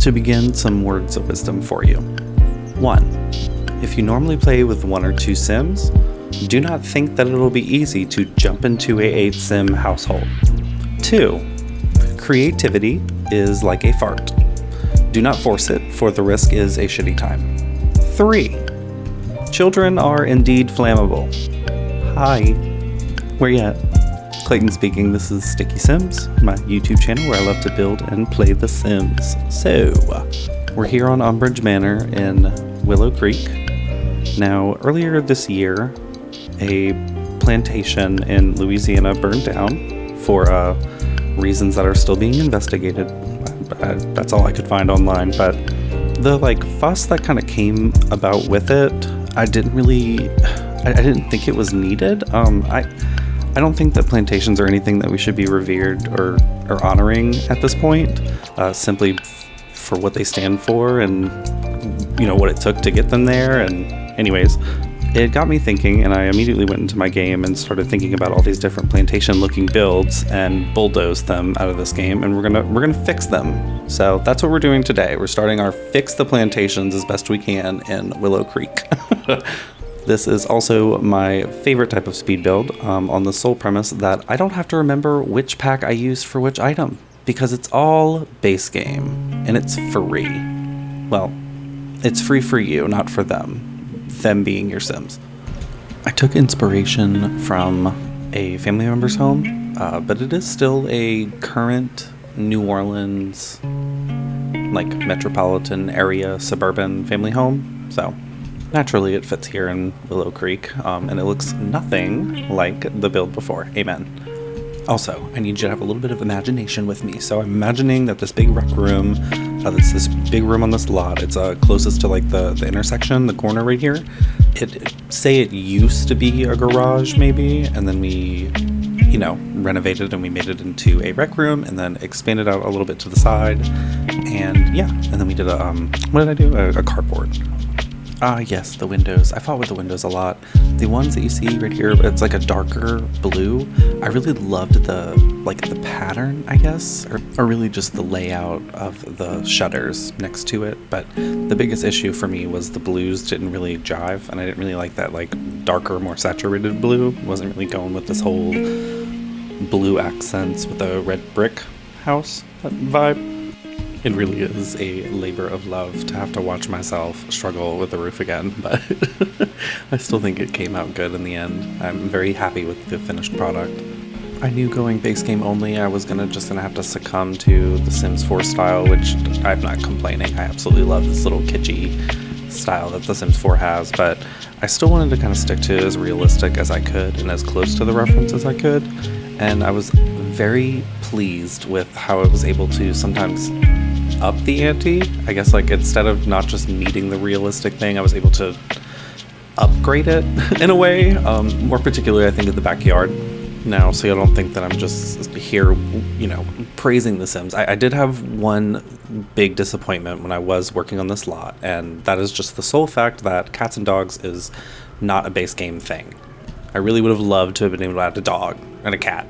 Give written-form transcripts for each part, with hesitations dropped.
To begin, some words of wisdom for you. 1. If you normally play with 1 or 2 Sims, do not think that it'll be easy to jump into a 8-Sim household. 2. Creativity is like a fart. Do not force it, for the risk is a shitty time. 3. Children are indeed flammable. Hi. Where you at? Clayton speaking. This is StickySims, my YouTube channel where I love to build and play The Sims. So, we're here on Umbrage Manor in Willow Creek. Now, earlier this year, a plantation in Louisiana burned down for reasons that are still being investigated. That's all I could find online, but the fuss that kind of came about with it, I didn't think it was needed. I don't think that plantations are anything that we should be revered or honoring at this point, simply for what they stand for and, what it took to get them there. And anyways, it got me thinking, and I immediately went into my game and started thinking about all these different plantation-looking builds and bulldozed them out of this game, and we're gonna fix them. So that's what we're doing today. We're starting our Fix the Plantations as best we can in Willow Creek. This is also my favorite type of speed build, on the sole premise that I don't have to remember which pack I used for which item, because it's all base game, and it's free. Well, it's free for you, not for them being your Sims. I took inspiration from a family member's home, but it is still a current New Orleans, metropolitan area, suburban family home, so naturally, it fits here in Willow Creek, and it looks nothing like the build before. Amen. Also, I need you to have a little bit of imagination with me. So I'm imagining that this big rec room, it's this big room on this lot. It's closest to the intersection, the corner right here. Say it used to be a garage maybe, and then we, renovated and we made it into a rec room, and then expanded out a little bit to the side, and yeah, and then we did what did I do? A carport. Yes, the windows. I fought with the windows a lot. The ones that you see right here, it's like a darker blue. I really loved the pattern, I guess, or really just the layout of the shutters next to it. But the biggest issue for me was the blues didn't really jive, and I didn't really like that darker, more saturated blue. Wasn't really going with this whole blue accents with a red brick house vibe. It really is a labor of love to have to watch myself struggle with the roof again, but I still think it came out good in the end. I'm very happy with the finished product. I knew going base game only I was just gonna have to succumb to the Sims 4 style, which I'm not complaining. I absolutely love this little kitschy style that the Sims 4 has, but I still wanted to kind of stick to as realistic as I could and as close to the reference as I could, and I was very pleased with how I was able to sometimes up the ante. I guess instead of not just meeting the realistic thing, I was able to upgrade it in a way, more particularly I think in the backyard now, so you don't think that I'm just here praising the Sims. I did have one big disappointment when I was working on this lot, and that is just the sole fact that cats and dogs is not a base game thing. I really would have loved to have been able to add a dog and a cat,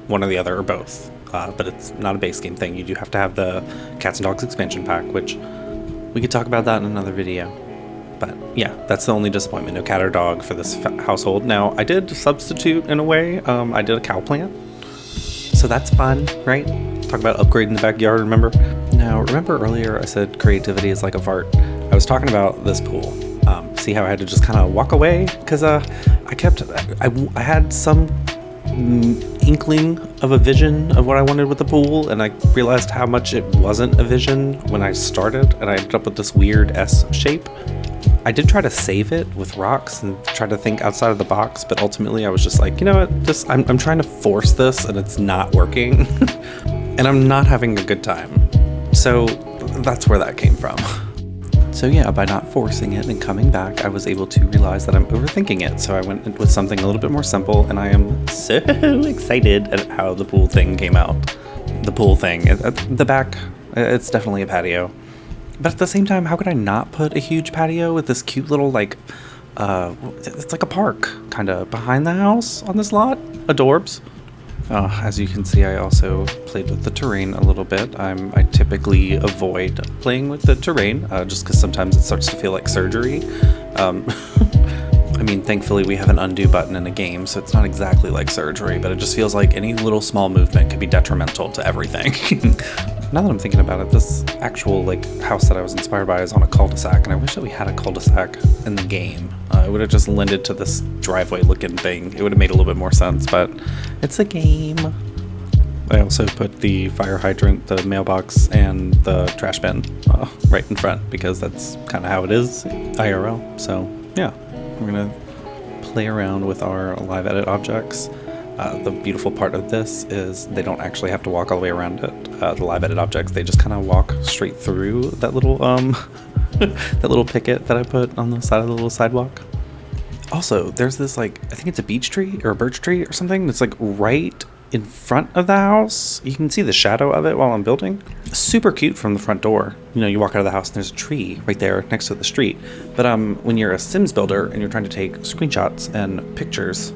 one or the other or both. But it's not a base game thing. You do have to have the Cats and Dogs expansion pack, which we could talk about that in another video. But yeah, that's the only disappointment. No cat or dog for this household. Now, I did substitute in a way. I did a cow plant. So that's fun, right? Talk about upgrading the backyard, remember? Now, remember earlier I said creativity is like a fart? I was talking about this pool. See how I had to just kind of walk away? Because I had some inkling of a vision of what I wanted with the pool, and I realized how much it wasn't a vision when I started, and I ended up with this weird S shape. I did try to save it with rocks and try to think outside of the box, but ultimately I was just like, I'm trying to force this and it's not working and I'm not having a good time. So that's where that came from. So yeah, by not forcing it and coming back, I was able to realize that I'm overthinking it. So I went with something a little bit more simple, and I am so excited at how the pool thing came out. The pool thing, the back, it's definitely a patio. But at the same time, how could I not put a huge patio with this cute little, it's like a park, kind of, behind the house on this lot? Adorbs. As you can see, I also played with the terrain a little bit. I typically avoid playing with the terrain just because sometimes it starts to feel like surgery. I mean, thankfully we have an undo button in a game, so it's not exactly like surgery, but it just feels like any little small movement could be detrimental to everything. Now that I'm thinking about it, this actual house that I was inspired by is on a cul-de-sac, and I wish that we had a cul-de-sac in the game. It would have just lended to this driveway-looking thing. It would have made a little bit more sense, but it's a game. I also put the fire hydrant, the mailbox, and the trash bin right in front because that's kind of how it is IRL. So yeah, we're gonna play around with our live edit objects. The beautiful part of this is they don't actually have to walk all the way around it. The live edit objects, they just kind of walk straight through that little that little picket that I put on the side of the little sidewalk. Also, there's this I think it's a beech tree or a birch tree or something that's right in front of the house. You can see the shadow of it while I'm building. Super cute from the front door. You know, you walk out of the house and there's a tree right there next to the street. But when you're a Sims builder and you're trying to take screenshots and pictures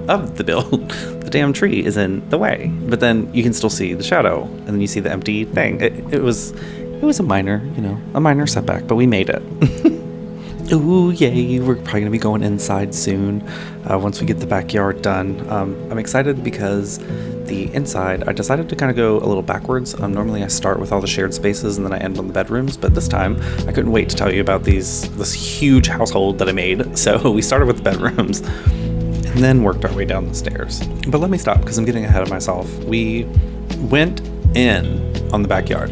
of the build, the damn tree is in the way. But then you can still see the shadow, and then you see the empty thing. It was a minor, a minor setback, but we made it. Ooh, yay, we're probably gonna be going inside soon once we get the backyard done. I'm excited because the inside, I decided to kind of go a little backwards. Normally I start with all the shared spaces and then I end on the bedrooms, but this time I couldn't wait to tell you about this huge household that I made. So we started with the bedrooms and then worked our way down the stairs. But let me stop because I'm getting ahead of myself. We went in on the backyard,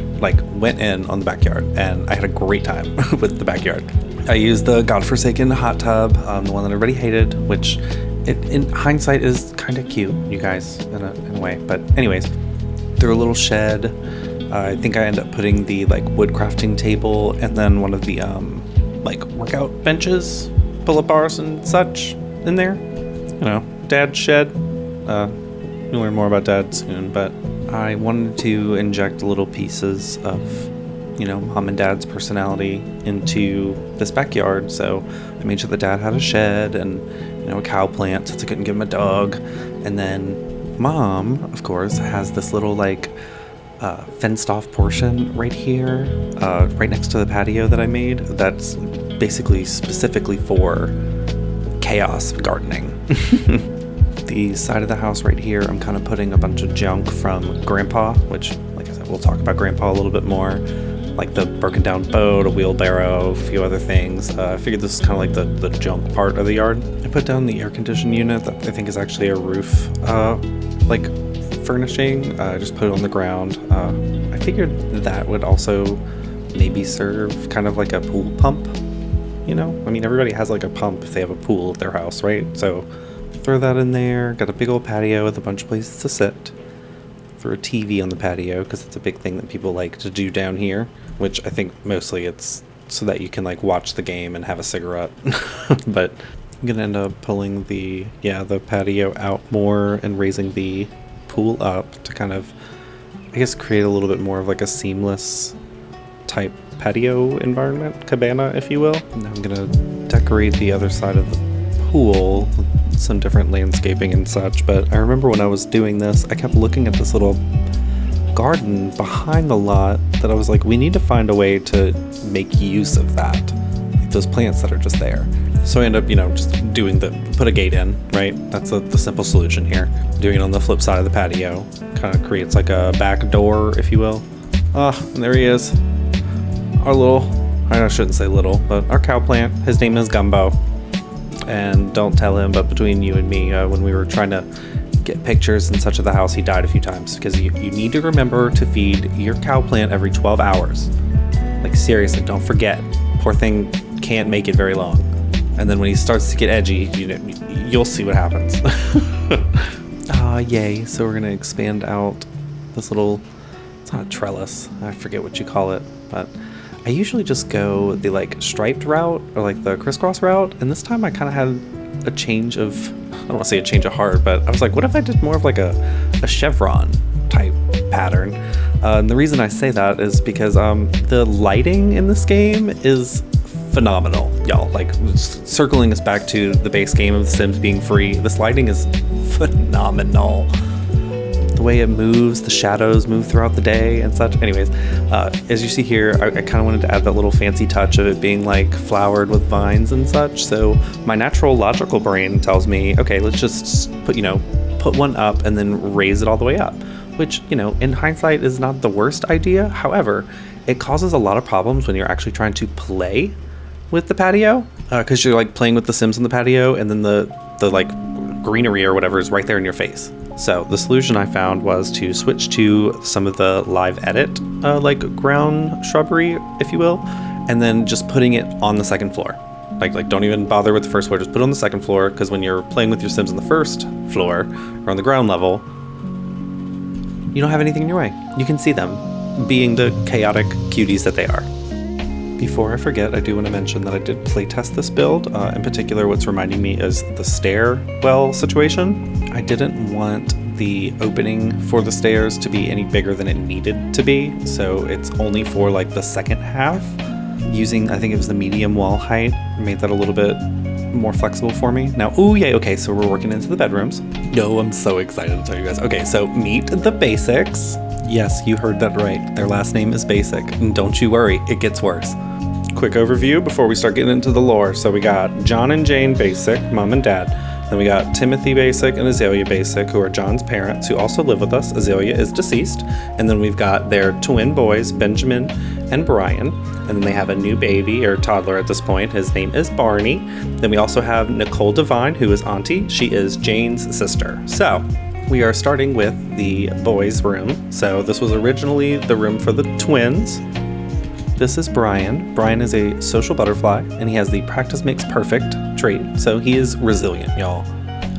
and I had a great time with the backyard. I used the godforsaken hot tub, the one that everybody hated, which in hindsight is kind of cute, you guys, in a way. But anyways, through a little shed, I think I ended up putting the wood crafting table and then one of the workout benches, pull-up bars and such in there. Dad's shed. You'll learn more about Dad soon, but I wanted to inject little pieces of Mom and Dad's personality into this backyard. So I made sure that Dad had a shed and a cow plant since I couldn't give him a dog. And then Mom, of course, has this little fenced off portion right here, right next to the patio that I made. That's basically specifically for chaos gardening. The side of the house right here, I'm kind of putting a bunch of junk from Grandpa, which, like I said, we'll talk about Grandpa a little bit more. Like the broken down boat, a wheelbarrow, a few other things. I figured this is kind of the junk part of the yard. I put down the air conditioning unit that I think is actually a roof furnishing. I just put it on the ground. I figured that would also maybe serve kind of like a pool pump. I mean, everybody has a pump if they have a pool at their house, right? So throw that in there. Got a big old patio with a bunch of places to sit. For a TV on the patio, because it's a big thing that people like to do down here, which I think mostly it's so that you can watch the game and have a cigarette. But I'm gonna end up pulling the patio out more and raising the pool up to kind of, I guess, create a little bit more of a seamless type patio environment, cabana, if you will. And I'm gonna decorate the other side of the pool, some different landscaping and such. But I remember when I was doing this, I kept looking at this little garden behind the lot that I was like, we need to find a way to make use of that, those plants that are just there. So I end up, just doing put a gate in, right? That's the simple solution here. Doing it on the flip side of the patio kind of creates a back door, if you will. And there he is. Our little, I shouldn't say little, but our cow plant. His name is Gumbo. And don't tell him, but between you and me, when we were trying to get pictures and such of the house, he died a few times because you need to remember to feed your cow plant every 12 hours. Seriously, don't forget. Poor thing can't make it very long. And then when he starts to get edgy, you'll see what happens. Yay. So we're going to expand out this little, it's not a trellis, I forget what you call it, but I usually just go the striped route or the crisscross route, and this time I kind of had a change of, I don't want to say a change of heart, but I was like, what if I did more of a chevron type pattern? And the reason I say that is because the lighting in this game is phenomenal, y'all. Circling us back to the base game of The Sims being free, this lighting is phenomenal. the way it moves, the shadows move throughout the day and such. Anyways, as you see here, I kind of wanted to add that little fancy touch of it being like flowered with vines and such. So my natural logical brain tells me, okay, let's just put one up and then raise it all the way up, which, in hindsight is not the worst idea. However, it causes a lot of problems when you're actually trying to play with the patio, because you're like playing with the Sims on the patio, and then the like greenery or whatever is right there in your face. So the solution I found was to switch to some of the live edit like ground shrubbery, if you will, and then just putting it on the second floor. Like don't even bother with the first floor, just put it on the second floor, because when you're playing with your Sims on the first floor or on the ground level, you don't have anything in your way. You can see them being the chaotic cuties that they are. Before I forget, I do want to mention that I did playtest this build. In particular, what's reminding me is the stairwell situation. I didn't want the opening for the stairs to be any bigger than it needed to be, so it's only for like the second half. Using, I think it was the medium wall height, made that a little bit more flexible for me. Now, ooh, yay, okay, so we're working into the bedrooms. No, I'm so excited to tell you guys. Okay, so meet the Basics. Yes, you heard that right. Their last name is Basic, and don't you worry, it gets worse. Quick overview before we start getting into the lore. So we got John and Jane Basic, mom and dad. Then we got Timothy Basic and Azalea Basic, who are John's parents, who also live with us. Azalea is deceased. And then we've got their twin boys, Benjamin and Brian. And then they have a new baby, or toddler at this point. His name is Barney. Then we also have Nicole Devine, who is Auntie. She is Jane's sister. So we are starting with the boys' room. So this was originally the room for the twins. This is Brian. Brian is a social butterfly, and he has the practice makes perfect trait, so he is resilient, y'all.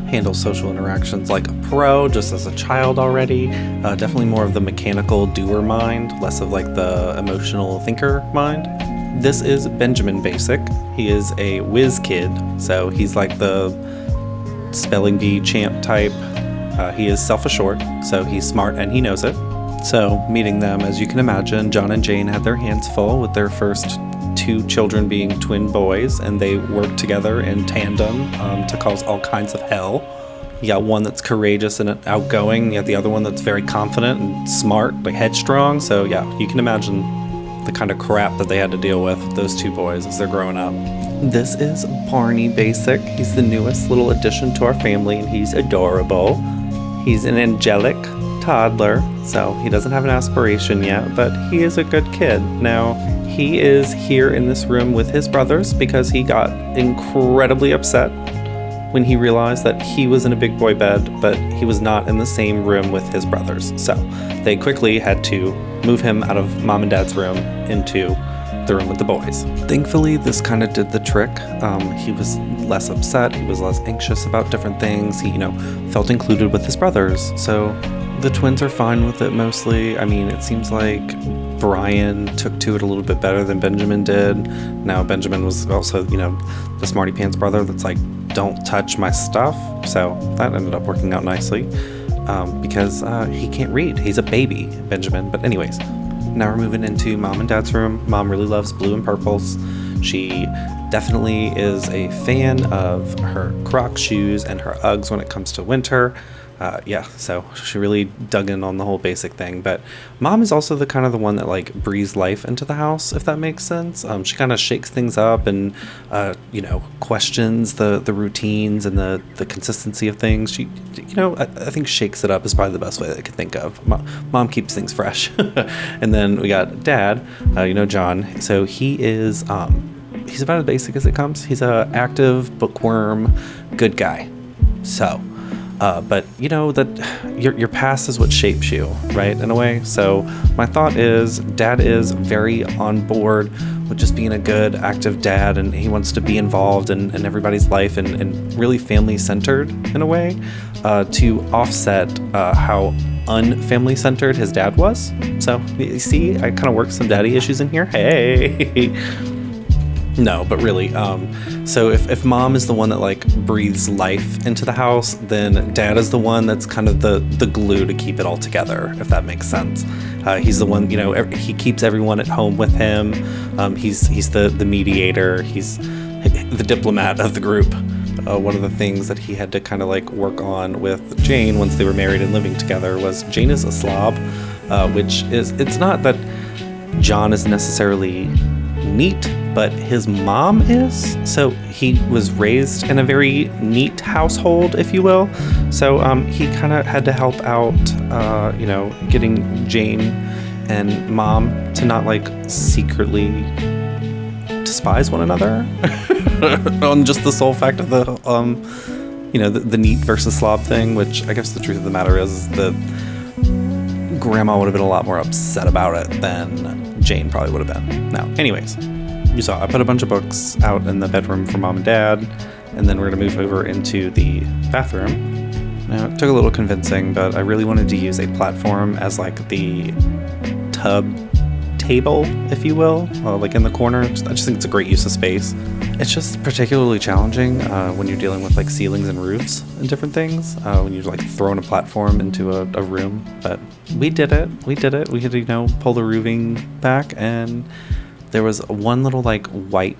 Handles social interactions like a pro, just as a child already. Definitely more of the mechanical doer mind, less of like the emotional thinker mind. This is Benjamin Basic. He is a whiz kid, so he's like the spelling bee champ type. He is self-assured, so he's smart and he knows it. So, meeting them, as you can imagine, John and Jane had their hands full with their first two children being twin boys, and they worked together in tandem to cause all kinds of hell. You got one that's courageous and outgoing, you got the other one that's very confident and smart, like headstrong. So yeah, you can imagine the kind of crap that they had to deal with those two boys as they're growing up. This is Barney Basic. He's the newest little addition to our family, and he's adorable. He's an angelic toddler, so he doesn't have an aspiration yet, but he is a good kid. Now, he is here in this room with his brothers because he got incredibly upset when he realized that he was in a big boy bed, but he was not in the same room with his brothers. So they quickly had to move him out of mom and dad's room into the room with the boys. Thankfully, this kind of did the trick. He was less upset, he was less anxious about different things. He, felt included with his brothers. So the twins are fine with it mostly. I mean, it seems like Brian took to it a little bit better than Benjamin did. Now, Benjamin was also, the smarty pants brother that's like, don't touch my stuff. So that ended up working out nicely because he can't read. He's a baby, Benjamin. But anyways, now we're moving into mom and dad's room. Mom really loves blue and purples. She definitely is a fan of her Crocs shoes and her Uggs when it comes to winter. So she really dug in on the whole Basic thing. But mom is also the one that like breathes life into the house, if that makes sense. She kind of shakes things up and questions the routines and the consistency of things. She I think shakes it up is probably the best way that I could think of. Mom keeps things fresh. And then we got dad, John. So he is he's about as basic as it comes. He's a active bookworm good guy. So but that your past is what shapes you, right, in a way. So my thought is dad is very on board with just being a good active dad, and he wants to be involved in everybody's life and really family centered in a way, to offset how unfamily centered his dad was. So you see, I kind of worked some daddy issues in here. Hey. No, but really, so if mom is the one that like breathes life into the house, then dad is the one that's kind of the glue to keep it all together, if that makes sense. He's the one, he keeps everyone at home with him. He's the mediator. He's the diplomat of the group. one of the things that he had to kind of like work on with Jane once they were married and living together was Jane is a slob, which is, it's not that John is necessarily neat, but his mom is. So he was raised in a very neat household, if you will. So he kind of had to help out, you know, getting Jane and mom to not like secretly despise one another on just the sole fact of the, you know, the neat versus slob thing, which I guess the truth of the matter is that grandma would have been a lot more upset about it than Jane probably would have been. Now, anyways, you saw I put a bunch of books out in the bedroom for mom and dad, and then we're going to move over into the bathroom. Now, it took a little convincing, but I really wanted to use a platform as like the tub table, if you will, like in the corner. I just think it's a great use of space. It's just particularly challenging when you're dealing with like ceilings and roofs and different things, when you're like throwing a platform into a room. But we did it. We had to, you know, pull the roofing back, and there was one little like white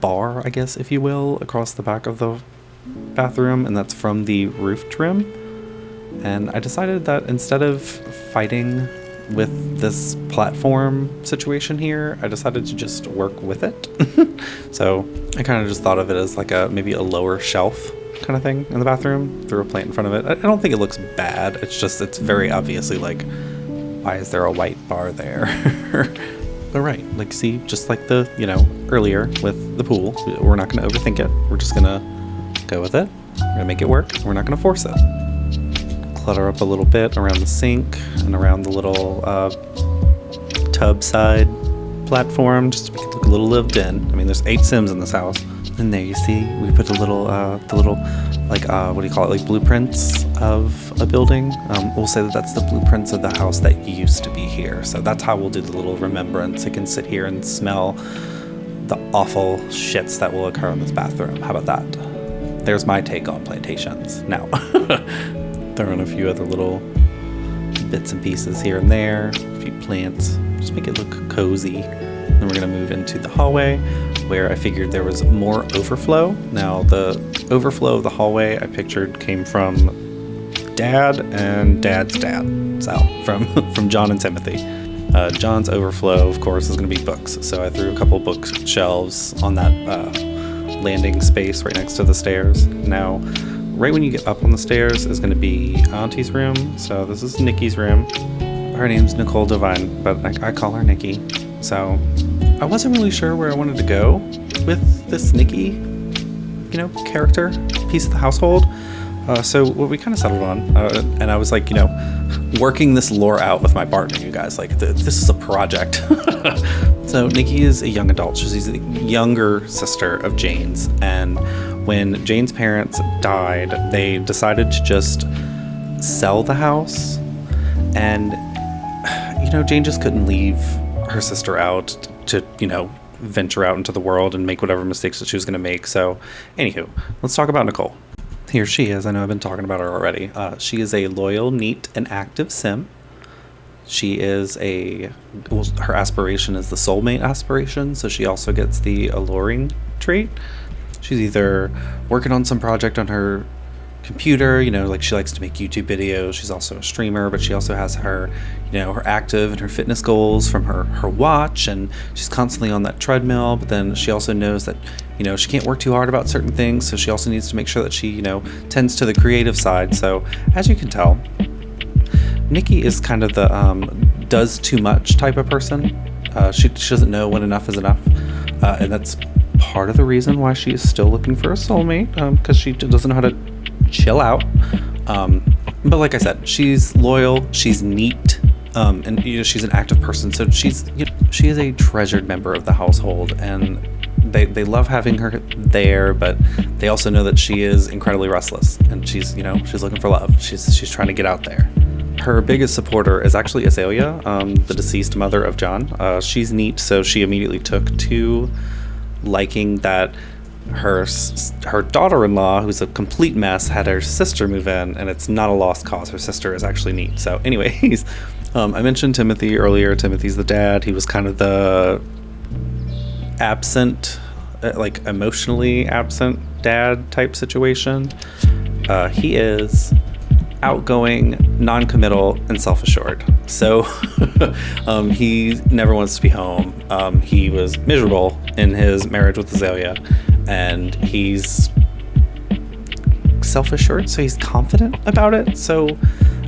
bar, I guess, if you will, across the back of the bathroom, and that's from the roof trim. And I decided that instead of fighting with this platform situation here, I decided to just work with it. So I kind of just thought of it as like maybe a lower shelf kind of thing in the bathroom, threw a plant in front of it. I don't think it looks bad. It's just, it's very obviously like, why is there a white bar there? But right, like see, just like the, you know, earlier with the pool, we're not going to overthink it. We're just going to go with it. We're going to make it work. We're not going to force it. Clutter up a little bit around the sink and around the little tub side platform, just to make it look a little lived in. I mean, there's 8 Sims in this house. And there you see, we put the little like, what do you call it, like blueprints of a building. We'll say that that's the blueprints of the house that used to be here. So that's how we'll do the little remembrance. It can sit here and smell the awful shits that will occur in this bathroom. How about that? There's my take on plantations. Now, throw in a few other little bits and pieces here and there, a few plants, just make it look cozy. Then we're gonna move into the hallway, where I figured there was more overflow. Now, the overflow of the hallway I pictured came from Dad and Dad's dad, so from John and Timothy. John's overflow, of course, is gonna be books, so I threw a couple bookshelves on that landing space right next to the stairs. Now, right when you get up on the stairs is going to be Auntie's room. So this is Nikki's room. Her name's Nicole Devine, but I call her Nikki. So I wasn't really sure where I wanted to go with this Nikki, you know, character piece of the household. So what we kind of settled on, and I was like, you know, working this lore out with my partner, you guys, like this is a project. So Nikki is a young adult. She's a younger sister of Jane's, and when Jane's parents died, they decided to just sell the house. And, you know, Jane just couldn't leave her sister out to, you know, venture out into the world and make whatever mistakes that she was going to make. So, anywho, let's talk about Nicole. Here she is. I know I've been talking about her already. She is a loyal, neat, and active Sim. She is her aspiration is the soulmate aspiration, so she also gets the alluring trait. She's either working on some project on her computer, you know, like she likes to make YouTube videos. She's also a streamer, but she also has her, you know, her active and her fitness goals from her watch, and she's constantly on that treadmill. But then she also knows that, you know, she can't work too hard about certain things, so she also needs to make sure that she, you know, tends to the creative side. So as you can tell, Nikki is kind of the does too much type of person. She doesn't know when enough is enough, and that's part of the reason why she is still looking for a soulmate, because she doesn't know how to chill out. But like I said, she's loyal, she's neat, and you know, she's an active person, so she is a treasured member of the household, and they love having her there, but they also know that she is incredibly restless, and she's looking for love. She's trying to get out there. Her biggest supporter is actually Azalea, the deceased mother of John. She's neat, so she immediately took to liking that her daughter-in-law, who's a complete mess, had her sister move in, and it's not a lost cause. Her sister is actually neat. So anyways, I mentioned Timothy earlier. Timothy's the dad. He was kind of the absent like emotionally absent dad type situation. He is outgoing, non-committal, and self-assured. So he never wants to be home. He was miserable in his marriage with Azalea, and he's self-assured, so he's confident about it. So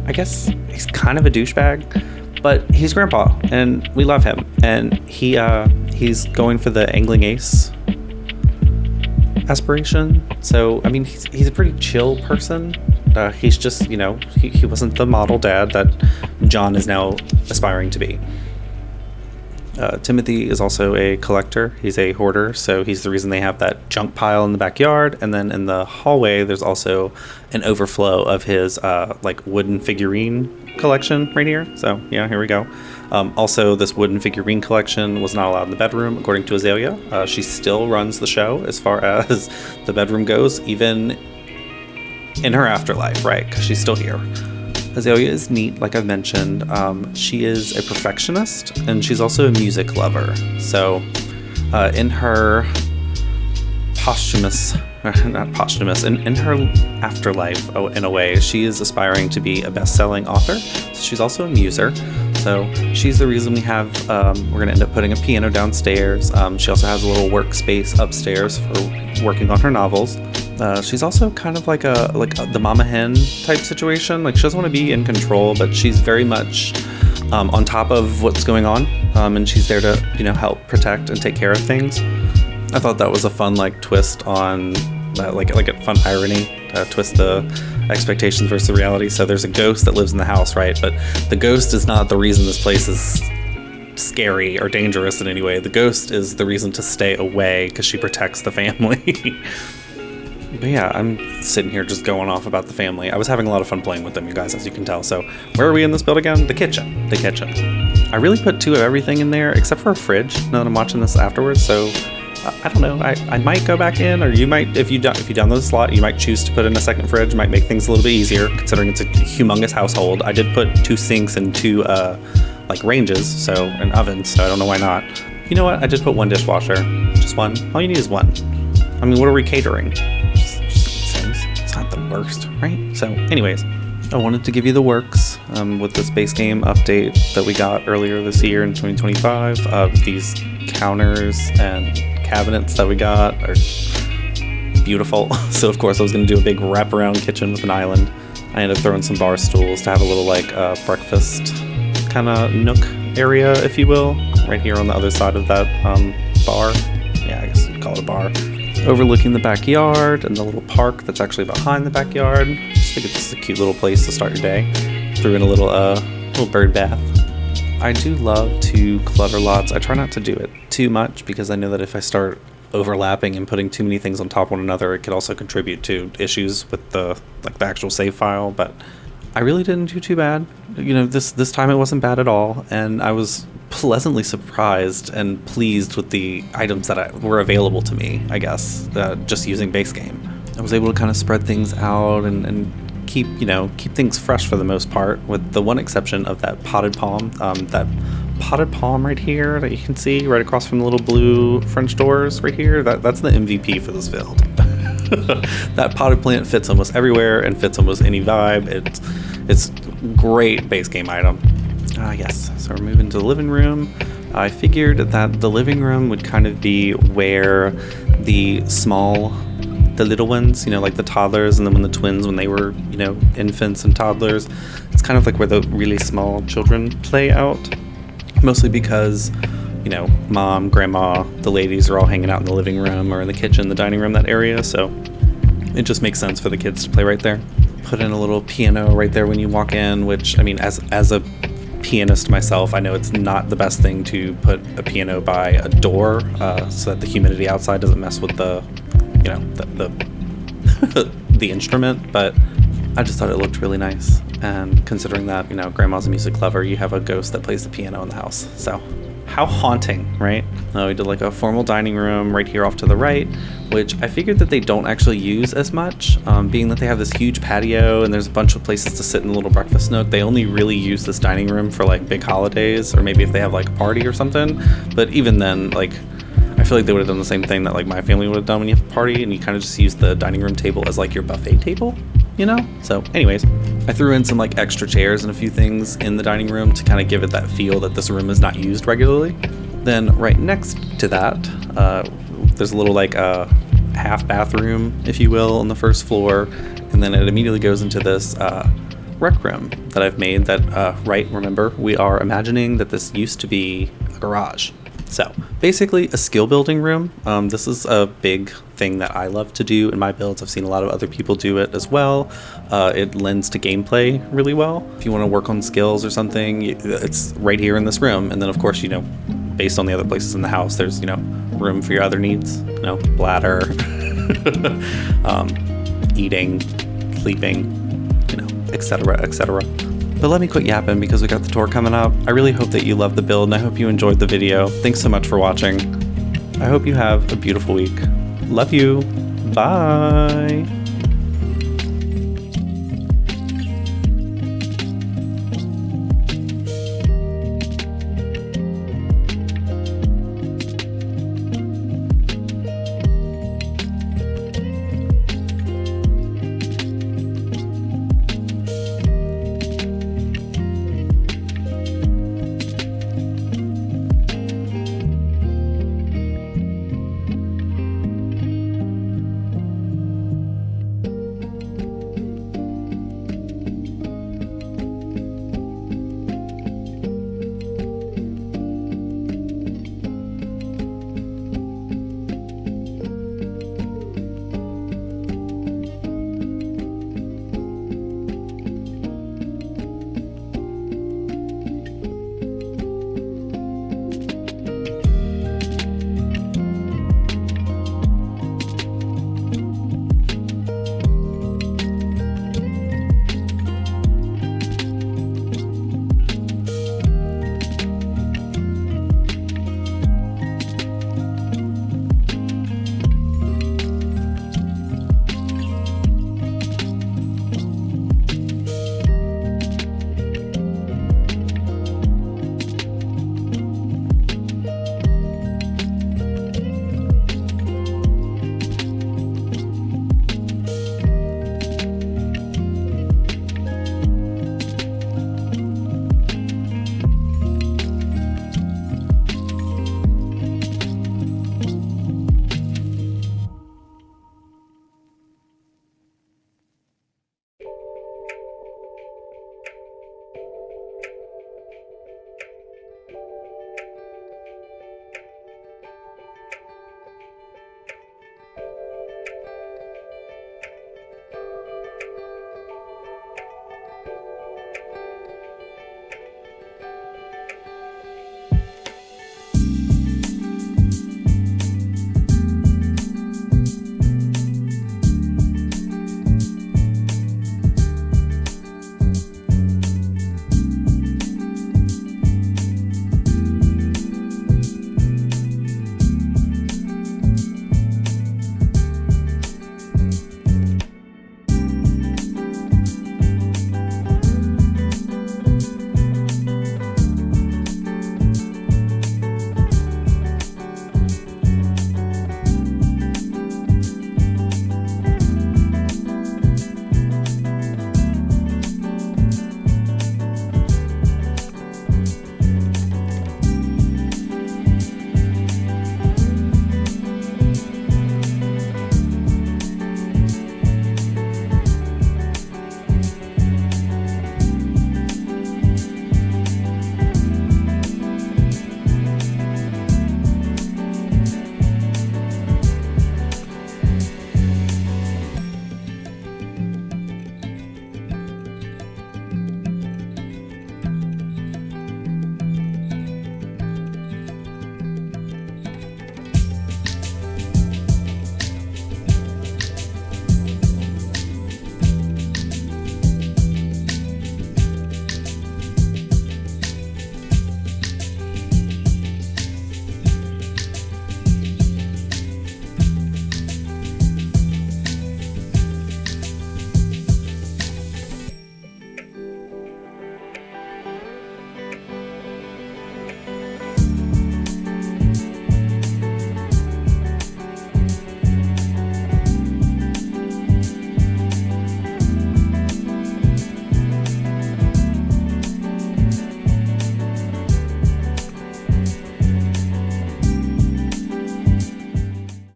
I guess he's kind of a douchebag, but he's grandpa, and we love him. And he's going for the angling ace aspiration. So I mean, he's a pretty chill person. He's just, you know, he wasn't the model dad that John is now aspiring to be. Timothy is also a collector. He's a hoarder, so he's the reason they have that junk pile in the backyard. And then in the hallway, there's also an overflow of his like wooden figurine collection right here. So yeah, here we go. Also, this wooden figurine collection was not allowed in the bedroom, according to Azalea. She still runs the show as far as the bedroom goes, even in her afterlife, right? Because she's still here. Azalea is neat, like I've mentioned. She is a perfectionist, and she's also a music lover. So in her posthumous, not posthumous, in her afterlife, in a way, she is aspiring to be a best-selling author. So she's also a muser. So she's the reason we have, we're going to end up putting a piano downstairs. She also has a little workspace upstairs for working on her novels. She's also kind of like the mama hen type situation. Like, she doesn't want to be in control, but she's very much on top of what's going on, and she's there to, you know, help protect and take care of things. I thought that was a fun like twist on like a fun irony to twist the expectations versus the reality. So there's a ghost that lives in the house, right? But the ghost is not the reason this place is scary or dangerous in any way. The ghost is the reason to stay away because she protects the family. But yeah, I'm sitting here just going off about the family. I was having a lot of fun playing with them, you guys, as you can tell. So where are we in this build again? The kitchen. The kitchen. I really put 2 of everything in there, except for a fridge, now that I'm watching this afterwards. So I don't know. I might go back in, or you might, if you download the slot, you might choose to put in a second fridge. Might make things a little bit easier, considering it's a humongous household. I did put 2 sinks and 2 like ranges, so and ovens. So I don't know why not. You know what? I just put 1 dishwasher. Just 1. All you need is 1. I mean, what are we catering? It's not the worst, right? So anyways, I wanted to give you the works with this base game update that we got earlier this year in 2025. These counters and cabinets that we got are beautiful. So of course I was going to do a big wraparound kitchen with an island. I ended up throwing some bar stools to have a little like breakfast kind of nook area, if you will, right here on the other side of that bar. Yeah, I guess you'd call it a bar. Overlooking the backyard and the little park that's actually behind the backyard. Just think it's just a cute little place to start your day. Threw in a little bird bath. I do love to clutter lots. I try not to do it too much because I know that if I start overlapping and putting too many things on top of one another, it could also contribute to issues with the actual save file. But I really didn't do too bad. You know, this time it wasn't bad at all, and I was pleasantly surprised and pleased with the items that were available to me, I guess, just using base game. I was able to kind of spread things out and keep things fresh for the most part, with the one exception of that potted palm. That potted palm right here that you can see right across from the little blue French doors right here, that's the MVP for this build. That potted plant fits almost everywhere and fits almost any vibe. It's great base game item. Yes, so we're moving to the living room. I figured that the living room would kind of be where the little ones, like the toddlers, and then when the twins, when they were, infants and toddlers, it's kind of like where the really small children play out. Mostly because, mom, grandma, the ladies are all hanging out in the living room or in the kitchen, the dining room, that area. So it just makes sense for the kids to play right there. Put in a little piano right there when you walk in, which, I mean, as a pianist myself, I know it's not the best thing to put a piano by a door so that the humidity outside doesn't mess with the the instrument, but I just thought it looked really nice. And considering that, grandma's a music lover, you have a ghost that plays the piano in the house. So how haunting, right? We did like a formal dining room right here off to the right, which I figured that they don't actually use as much, being that they have this huge patio and there's a bunch of places to sit in the little breakfast nook. They only really use this dining room for like big holidays, or maybe if they have like a party or something. But even then, like, I I feel like they would have done the same thing that like my family would have done when you have a party, and you kind of just use the dining room table as like your buffet table, you know? So anyways, I threw in some like extra chairs and a few things in the dining room to kind of give it that feel that this room is not used regularly. Then right next to that, there's a little like half bathroom, if you will, on the first floor, and then it immediately goes into this rec room that I've made that, remember, we are imagining that this used to be a garage. So basically a skill building room. This is a big thing that I love to do in my builds. I've seen a lot of other people do it as well. It lends to gameplay really well. If you want to work on skills or something, it's right here in this room. And then of course, you know, based on the other places in the house, there's, you know, room for your other needs, you know, bladder, eating, sleeping, you know, etc., etc. But let me quit yapping because we got the tour coming up. I really hope that you loved the build, and I hope you enjoyed the video. Thanks so much for watching. I hope you have a beautiful week. Love you. Bye.